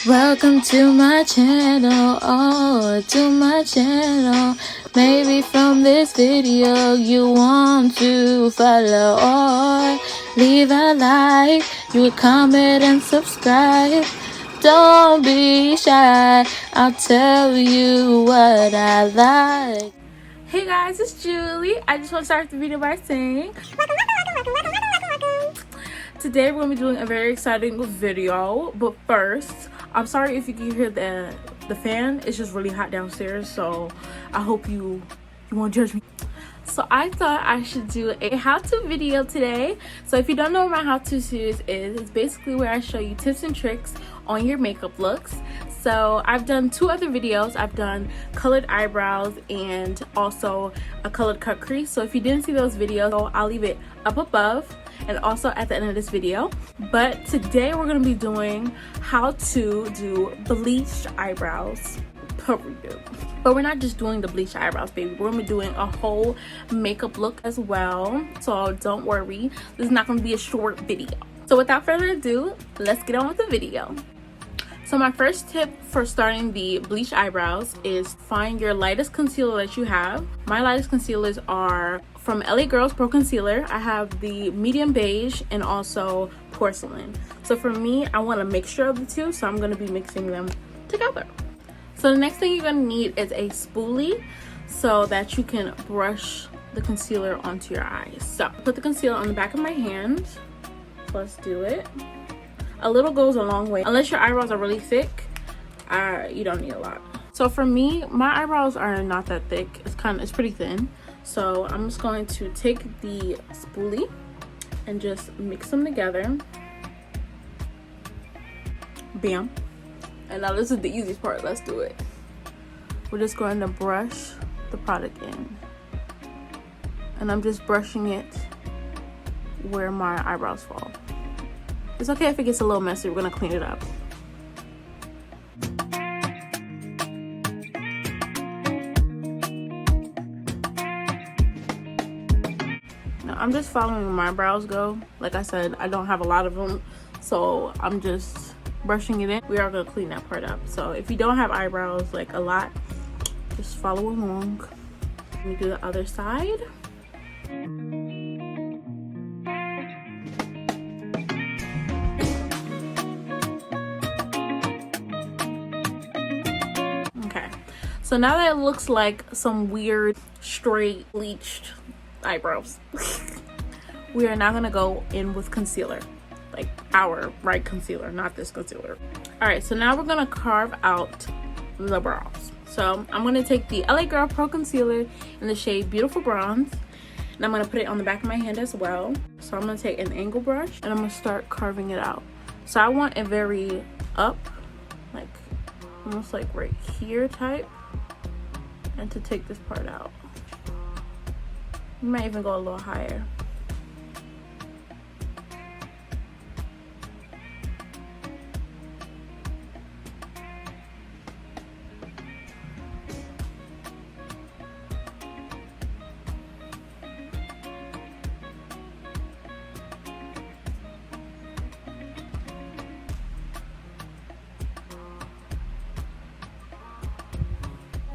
Welcome to my channel, oh, to my channel. Maybe from this video you want to follow or leave a like, you would comment and subscribe. Don't be shy, I'll tell you what I like. Hey guys, it's Julie. I just want to start the video by saying welcome. Today we're going to be doing a very exciting video, but first, I'm sorry if you can hear the fan. It's just really hot downstairs, so I hope you won't judge me. So I thought I should do a how-to video today. So if you don't know what my how-to series is, it's basically where I show you tips and tricks on your makeup looks. So I've done two other videos. I've done colored eyebrows and also a colored cut crease. So if you didn't see those videos, I'll leave it up above and also at the end of this video. But today we're going to be doing how to do bleached eyebrows. But we're not just doing the bleached eyebrows, baby. We're gonna be doing a whole makeup look as well, so don't worry, this is not gonna be a short video. So without further ado, let's get on with the video. So my first tip for starting the bleached eyebrows is find your lightest concealer that you have. My lightest concealers are from LA Girls Pro Concealer. I have the medium beige and also porcelain. So for me, I want a mixture of the two, so I'm gonna be mixing them together. So the next thing you're gonna need is a spoolie so that you can brush the concealer onto your eyes. So put the concealer on the back of my hand. Let's do it. A little goes a long way. Unless your eyebrows are really thick, you don't need a lot. So for me, my eyebrows are not that thick. It's pretty thin. So I'm just going to take the spoolie and just mix them together. Bam. And now this is the easiest part. Let's do it. We're just going to brush the product in. And I'm just brushing it where my eyebrows fall. It's okay if it gets a little messy. We're going to clean it up. Now I'm just following where my brows go. Like I said, I don't have a lot of them. So I'm just brushing it in. We are going to clean that part up. So if you don't have eyebrows like a lot, just follow along. Let me do the other side. Okay, so now that it looks like some weird straight bleached eyebrows, we are now going to go in with concealer. Like our right concealer, not this concealer. All right, so now we're gonna carve out the brows. So I'm gonna take the LA Girl Pro Concealer in the shade Beautiful Bronze, and I'm gonna put it on the back of my hand as well. So I'm gonna take an angle brush and I'm gonna start carving it out. So I want it very up, like almost like right here type, and to take this part out. You might even go a little higher.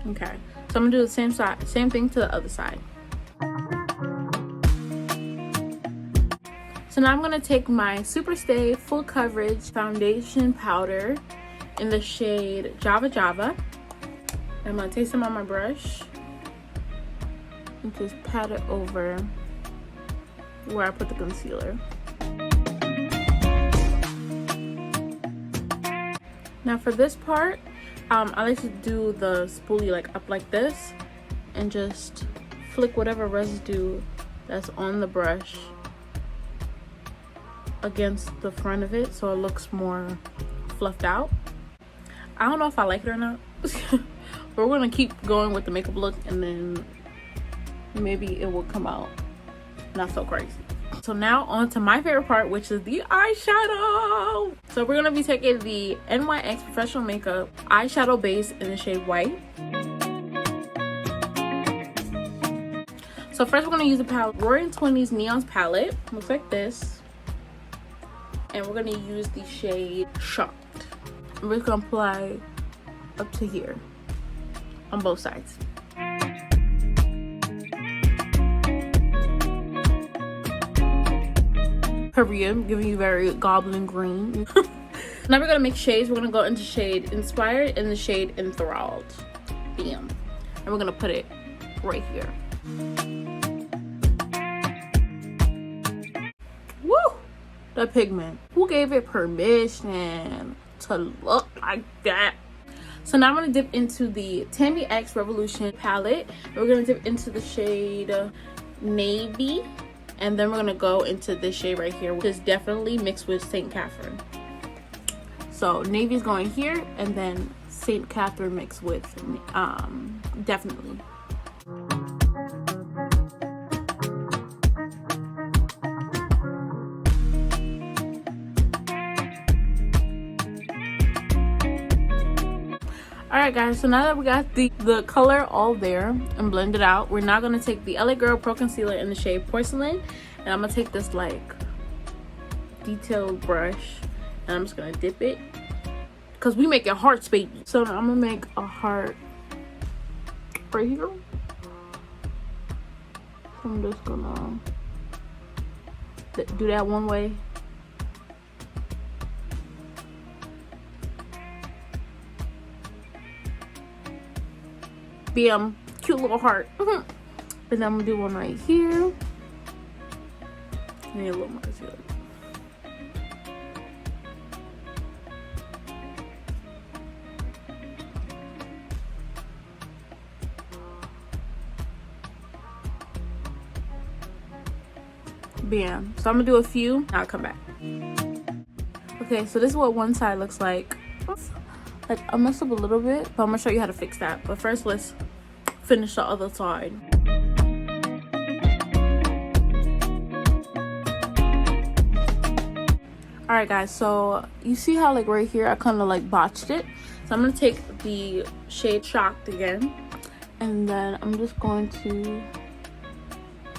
Okay, so I'm gonna do the same thing to the other side. So now I'm gonna take my Super Stay Full Coverage Foundation Powder in the shade Java Java. I'm gonna take some on my brush and just pat it over where I put the concealer. Now for this part, I like to do the spoolie like up like this and just flick whatever residue that's on the brush against the front of it so it looks more fluffed out. I don't know if I like it or not, but we're gonna keep going with the makeup look and then maybe it will come out not so crazy. So now on to my favorite part, which is the eyeshadow. So we're gonna be taking the NYX Professional Makeup eyeshadow base in the shade White. So first we're gonna use the palette, Roaring 20s Neons palette. Looks like this. And we're gonna use the shade Shocked. I'm just gonna apply up to here on both sides. Period. Giving you very goblin green. Now we're gonna make shades. We're gonna go into shade Inspired and the shade Enthralled. Bam. And we're gonna put it right here. Woo! The pigment. Who gave it permission to look like that? So now I'm gonna dip into the Tammy X Revolution palette. We're gonna dip into the shade Navy. And then we're gonna go into this shade right here, which is definitely mixed with St. Catherine. So Navy's going here, and then St. Catherine mixed with Definitely. Alright guys, so now that we got the color all there and blended out, we're now going to take the LA Girl Pro Concealer in the shade Porcelain. And I'm going to take this like detailed brush and I'm just going to dip it. Because we making hearts, baby. So now I'm going to make a heart right here. So I'm just going to do that one way. Bam, cute little heart. And then I'm gonna do one right here. I need a little more concealer. Bam. So I'm gonna do a few. I'll come back. Okay, so this is what one side looks like. Like I messed up a little bit, but I'm gonna show you how to fix that. But first, let's finish the other side. All right, guys. So you see how like right here I kind of like botched it. So I'm gonna take the shade Shocked again, and then I'm just going to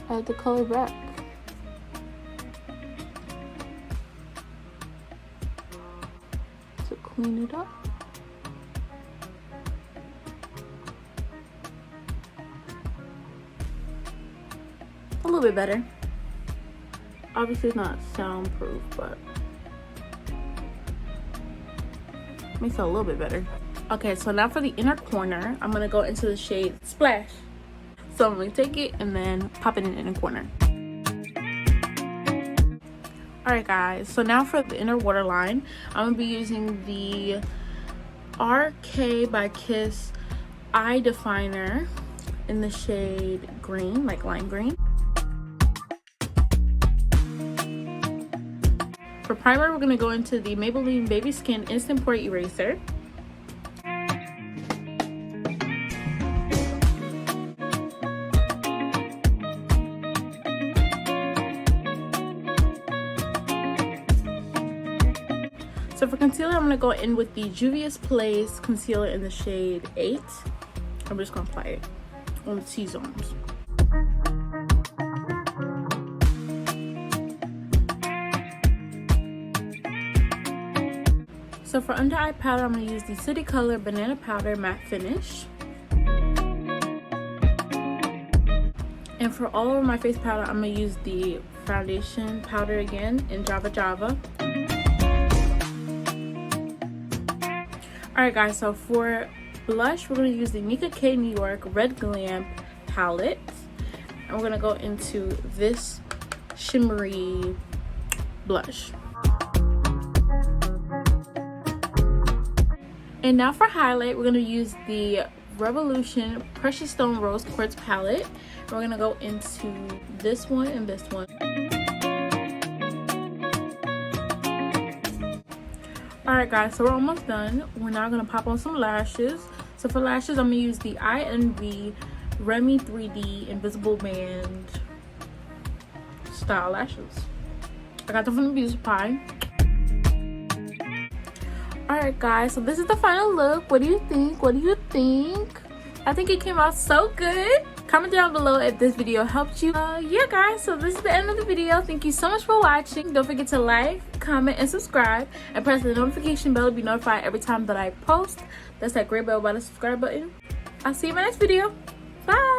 add the color back. To clean it up. A little bit better. Obviously it's not soundproof, but makes it a little bit better. Okay, so now for the inner corner, I'm gonna go into the shade Splash. So I'm gonna take it and then pop it in the inner corner. Alright guys, so now for the inner waterline, I'm gonna be using the RK by Kiss Eye Definer in the shade green, like lime green. For primer, we're going to go into the Maybelline Baby Skin Instant Pore Eraser. So for concealer, I'm going to go in with the Juvia's Place concealer in the shade 8. I'm just going to apply it on the T-zones. So for under eye powder, I'm going to use the City Color Banana Powder Matte Finish. And for all over my face powder, I'm going to use the foundation powder again in Java Java. Alright guys, so for blush, we're going to use the Nika K New York Red Glam palette. And we're going to go into this shimmery blush. And now for highlight, we're going to use the Revolution Precious Stone Rose Quartz palette. We're going to go into this one and this one. Alright guys, so we're almost done. We're now going to pop on some lashes. So for lashes, I'm going to use the INV Remy 3D Invisible Band style lashes. I got them from the Beauty Supply. Alright guys, so this is the final look. What do you think? What do you think? I think it came out so good. Comment down below if this video helped you. Yeah guys, so this is the end of the video. Thank you so much for watching. Don't forget to like, comment, and subscribe, and press the notification bell to be notified every time that I post. That's that gray bell by the subscribe button. I'll see you in my next video. Bye.